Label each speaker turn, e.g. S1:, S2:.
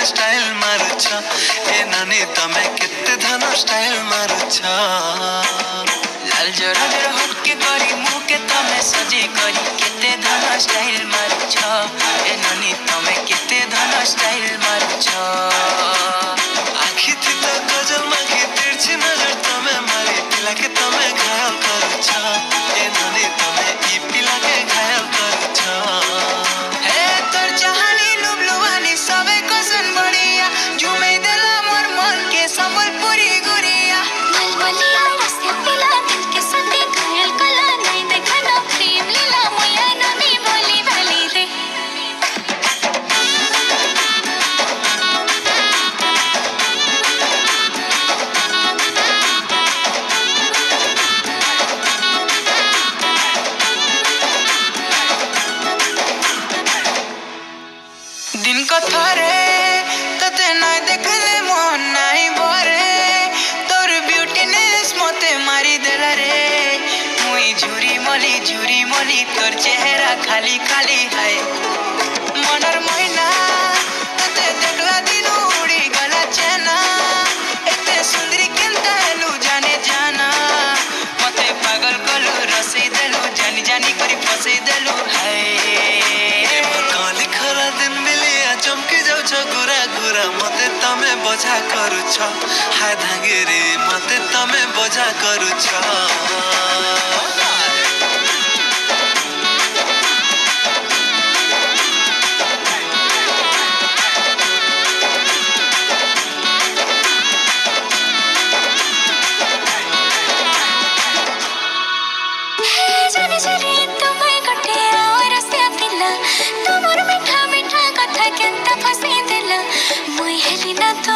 S1: style मारुछ ए नानी तमे केते धन स्टाइल मारुछ
S2: लाल जरा जरा हटके करी मुँह के तमे सजे करी केते धन स्टाइल मारुछ ए नानी तमे केते धन स्टाइल मारुछ
S1: आखी थी तो गजल माखी तिरछी नजर तमे मारी पिला के तमे घायल करुछ ए नानी तमे ई पिला के घायल करुछ
S2: हे तोर चाहनी लुबलुबानी सबे कसन बढ़िया झुमे देला मोर मन के संबलपुरी गुड़िया
S3: मलमलिया रस्ते पिला दिल के संगे घायल कला नहीं देखा ना प्रेम लीला मैया नानी बोली भली दे
S2: दिन को थरे तते नाय देखले मोहन नाई भरे तोर ब्यूटीनेस मते मारी देला रे मुई झुरी मली तोर चेहरा खाली खाली है मनर मैना तते देखला दिन उड़ी गला चेना एते सुंदरी केनता हेलु जाने जाना मते पागल कलु रसई देलु जानी जानी करी फसई देलु है
S1: काली खरा दिन मिलिया चमकी जाउछ गुरा गुरा मते तमे बजा करुछ हाय धांगेरे मते तमे बजा करुछ
S3: जाने जाने तुम्हें कटे और रस्ते पिला तुमर मीठा मीठा कथा केंता फसे दिला मुई हेली ना तो